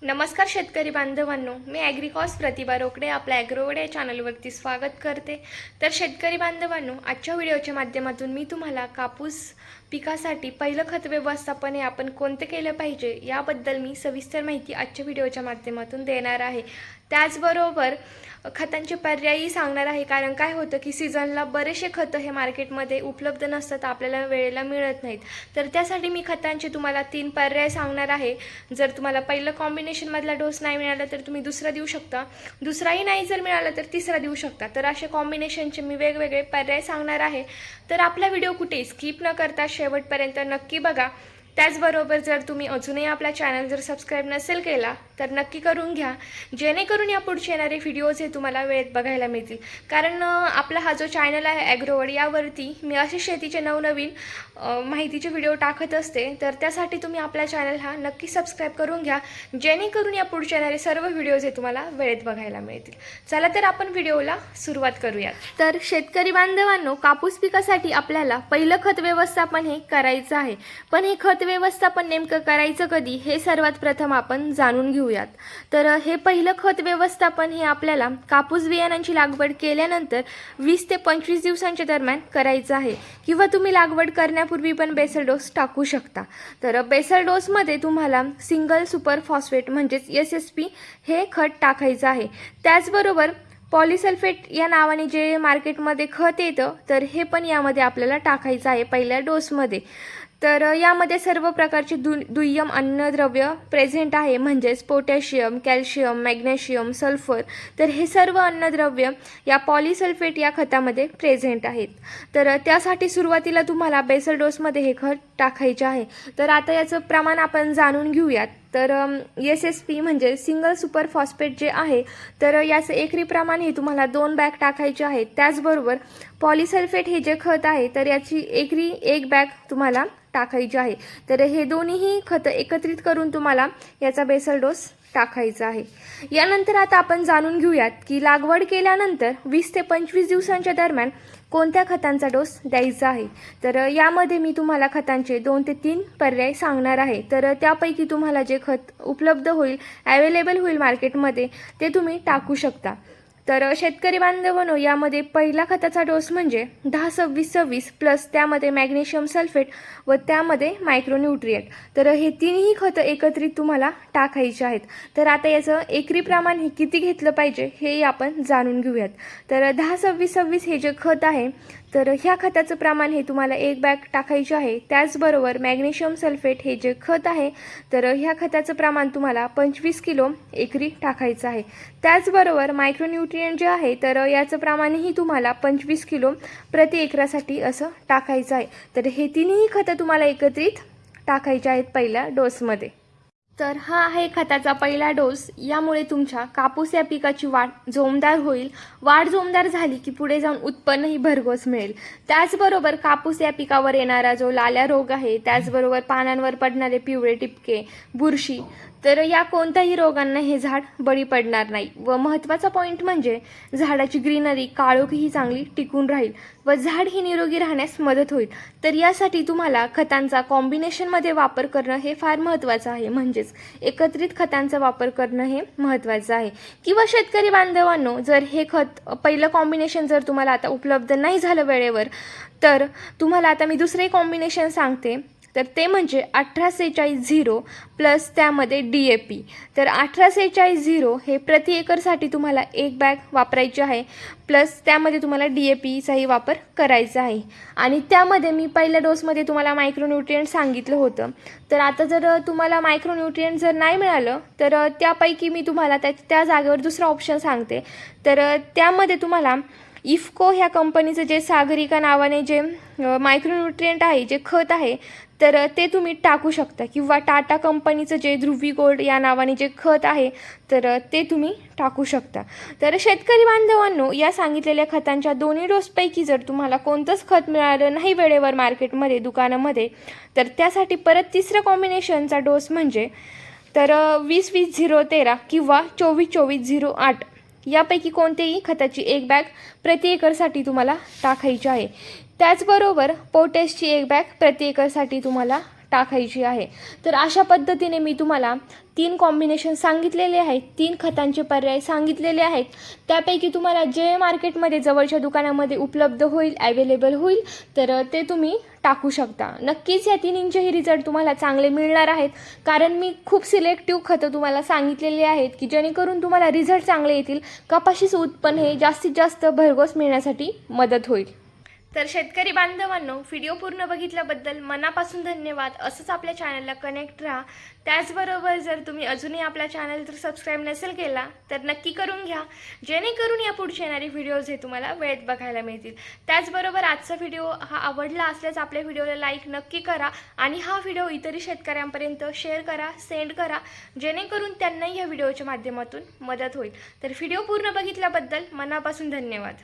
नमस्कार शेतकरी बांधवांनो, मी ॲग्रिकॉस प्रतिभा रोकडे आपल्या ॲग्रोवड या चॅनलवरती स्वागत करते. तर शेतकरी बांधवांनो, आजच्या व्हिडिओच्या माध्यमातून मी तुम्हाला कापूस पिकासाठी पहिलं खत व्यवस्थापन हे आपण कोणते केलं पाहिजे याबद्दल मी सविस्तर माहिती आजच्या व्हिडिओच्या माध्यमातून देणार आहे. त्याचबरोबर खतांचे पर्यायही सांगणार आहे, कारण काय होतं की सीझनला बरेचसे खतं हे मार्केटमध्ये उपलब्ध नसतात, आपल्याला वेळेला मिळत नाहीत. तर त्यासाठी मी खतांचे तुम्हाला 3 पर्याय सांगणार आहे. जर तुम्हाला पहिलं कॉम्बिनेशनमधला डोस नाही मिळाला तर तुम्ही दुसरा देऊ शकता, दुसराही नाही जर मिळाला तर तिसरा देऊ शकता. तर असे कॉम्बिनेशनचे मी वेगवेगळे पर्याय सांगणार आहे. तर आपला व्हिडिओ कुठेही स्किप न करता शेवटपर्यंत नक्की बघा. त्याचबरोबर जर तुम्ही अजूनही आपला चॅनल जर सबस्क्राईब नसेल केला तर नक्की करून घ्या, जेणेकरून या पुढचे येणारे व्हिडिओज हे तुम्हाला वेळेत बघायला मिळतील. कारण आपला हा जो चॅनल आहे ॲग्रोवड, यावरती मी असे शेतीचे नवनवीन माहितीचे व्हिडिओ टाकत असते. तर त्यासाठी तुम्ही आपला चॅनल हा नक्की सबस्क्राईब करून घ्या, जेणेकरून या पुढचे येणारे सर्व व्हिडिओज हे तुम्हाला वेळेत बघायला मिळतील. चला तर आपण व्हिडिओला सुरुवात करूया. तर शेतकरी बांधवांनो, कापूस पिकासाठी आपल्याला पहिलं खत व्यवस्थापन हे करायचं आहे. पण हे खत व्यवस्थापन नेमकं करायचं कधी हे सर्वात प्रथम आपण जाणून घेऊयात. तर हे पहिलं खत व्यवस्थापन हे आपल्याला कापूस बियाणांची लागवड केल्यानंतर 20 ते 25 दिवसांच्या दरम्यान करायचं आहे, किंवा तुम्ही लागवड करण्यापूर्वी पण बेसल डोस टाकू शकता. तर बेसल डोसमध्ये तुम्हाला सिंगल सुपर फॉस्फेट म्हणजेच SSP हे खत टाकायचं आहे. त्याचबरोबर पॉलिसल्फेट या नावाने जे मार्केटमध्ये खत येतं, तर हे पण यामध्ये आपल्याला टाकायचं आहे पहिल्या डोसमध्ये. तर यामध्ये सर्व प्रकारचे दुय्यम अन्नद्रव्य प्रेझेंट आहे, म्हणजेच पोटॅशियम, कॅल्शियम, मॅग्नेशियम, सल्फर. तर हे सर्व अन्नद्रव्य या पॉलिसल्फेट या खतामध्ये प्रेझेंट आहेत. तर त्यासाठी सुरुवातीला तुम्हाला बेसल डोसमध्ये हे खत टाकायचे आहे. तर आता याचं प्रमाण आपण जाणून घेऊयात. तर SSP म्हणजे सिंगल सुपर फॉस्फेट जे आहे, तर याचं एकरी प्रमाण हे तुम्हाला 2 बॅग टाकायचे आहेत. त्याचबरोबर पॉलिसल्फेट हे जे खत आहे, तर याची एकरी 1 बॅग तुम्हाला टाकायची आहे. तर हे दोन्हीही खतं एकत्रित करून तुम्हाला याचा बेसल डोस टाकायचा आहे. यानंतर आता आपण जाणून घेऊयात की लागवड केल्यानंतर 20 ते 25 दिवसांच्या दरम्यान कोणत्या खतांचा डोस द्यायचा आहे. तर यामध्ये मी तुम्हाला खतांचे 2 ते 3 पर्याय सांगणार आहे. तर त्यापैकी तुम्हाला जे खत उपलब्ध होईल, अवेलेबल होईल मार्केटमध्ये, ते तुम्ही टाकू शकता. तर शेतकरी बांधवांनो, यामध्ये पहिला खताचा डोस म्हणजे 10-26-26 प्लस त्यामध्ये मॅग्नेशियम सल्फेट व त्यामध्ये मायक्रोन्यूट्रिएंट. तर हे तिन्ही खतं एकत्रित तुम्हाला टाकायचे आहेत. तर आता याचं एकरी प्रमाण हे किती घेतलं पाहिजे हे आपण जाणून घेऊयात. तर 10-26-26 हे जे खत आहे, तर ह्या खताचं प्रमाण हे तुम्हाला 1 बॅग टाकायचे आहे. त्याचबरोबर मॅग्नेशियम सल्फेट हे जे खत आहे, तर ह्या खताचं प्रमाण तुम्हाला 25 किलो एकरी टाकायचं आहे. त्याचबरोबर मायक्रोन्यूट्रिएंट जे आहे, तर याचं प्रमाणही तुम्हाला 25 किलो प्रति एकरासाठी असं टाकायचं आहे. तर हे तिन्ही खतं तुम्हाला एकत्रित टाकायचे आहेत पहिल्या डोसमध्ये. तर हा आहे खताचा पहिला डोस. यामुळे तुमच्या कापूस या पिकाची वाढ जोमदार होईल. वाढ जोमदार झाली की पुढे जाऊन उत्पन्नही भरघोस मिळेल. त्याचबरोबर कापूस या पिकावर येणारा जो लाल्या रोग आहे, त्याचबरोबर पानांवर पडणारे पिवळे टिपके, बुरशी, तर या कोणत्याही रोगांना हे झाड बळी पडणार नाही. व महत्त्वाचा पॉईंट म्हणजे झाडाची ग्रीनरी, काळोखी चांगली टिकून राहील व झाड ही निरोगी राहण्यास मदत होईल. तर यासाठी तुम्हाला खतांचा कॉम्बिनेशनमध्ये वापर करणं हे फार महत्त्वाचं आहे, म्हणजेच एकत्रित खतांचा वापर करणं हे महत्त्वाचं आहे. किंवा शेतकरी बांधवांनो, जर हे खत पहिलं कॉम्बिनेशन जर तुम्हाला आता उपलब्ध नाही झालं वेळेवर, तर तुम्हाला आता मी दुसरे कॉम्बिनेशन सांगते. तर ते म्हणजे 18-46-0 प्लस त्यामध्ये DAP. तर 18-46-0 हे प्रति एकरसाठी तुम्हाला 1 बॅग वापरायची आहे, प्लस त्यामध्ये तुम्हाला DAPचाही वापर करायचा आहे. आणि त्यामध्ये मी पहिल्या डोसमध्ये तुम्हाला मायक्रोन्यूट्रिएंट सांगितलं होतं. तर आता जर तुम्हाला मायक्रोन्यूट्रिएंट जर नाही मिळालं, तर त्यापैकी मी तुम्हाला त्या जागेवर दुसरा ऑप्शन सांगते. तर त्यामध्ये तुम्हाला इफको ह्या कंपनीचं जे सागरिका नावाने जे मायक्रोन्यूट्रिएंट आहे, जे खत आहे, तर ते तुम्ही टाकू शकता. किंवा टाटा कंपनीचं जे ध्रुवी गोल्ड या नावाने जे खत आहे, तर ते तुम्ही टाकू शकता. तर शेतकरी बांधवांनो, या सांगितलेल्या खतांच्या दोन्ही डोसपैकी जर तुम्हाला कोणतंच खत मिळालं नाही वेळेवर मार्केटमध्ये, दुकानामध्ये, तर त्यासाठी परत तिसरं कॉम्बिनेशनचा डोस म्हणजे तर 20-20-0-13 किंवा 24-24-08 यापैकी कोणतेही खताची 1 बॅग प्रति एकरसाठी तुम्हाला टाकायची आहे. त्याचबरोबर पोटॅशची 1 बॅग प्रति एकरसाठी तुम्हाला टाकायची आहे. तर अशा पद्धतीने मी तुम्हाला 3 कॉम्बिनेशन सांगितलेले आहेत, 3 खतांचे पर्याय सांगितलेले आहेत. त्यापैकी तुम्हाला जे मार्केटमध्ये जवळच्या दुकानामध्ये उपलब्ध होईल, अवेलेबल होईल, तर ते तुम्ही टाकू शकता. नक्कीच या तिन्हींचेही रिझल्ट तुम्हाला चांगले मिळणार आहेत, कारण मी खूप सिलेक्टिव्ह खतं तुम्हाला सांगितलेली आहेत की जेणेकरून तुम्हाला रिझल्ट चांगले येतील. कपाशीचं उत्पन्न हे जास्तीत जास्त भरघोस मिळण्यासाठी मदत होईल. तर शेतकरी बांधवांनो, व्हिडिओ पूर्ण बघितल्याबद्दल मनापासून धन्यवाद. असंच आपल्या चॅनलला कनेक्ट राहा. त्याचबरोबर जर तुम्ही अजूनही आपला चॅनल जर सबस्क्राईब नसेल केला तर नक्की करून घ्या, जेणेकरून या पुढचे येणारे व्हिडिओज हे तुम्हाला वेळेत बघायला मिळतील. त्याचबरोबर आजचा व्हिडिओ हा आवडला असल्यास आपल्या व्हिडिओला लाईक नक्की करा आणि हा व्हिडिओ इतरही शेतकऱ्यांपर्यंत शेअर करा, सेंड करा, जेणेकरून त्यांनाही या व्हिडिओच्या माध्यमातून मदत होईल. तर व्हिडिओ पूर्ण बघितल्याबद्दल मनापासून धन्यवाद.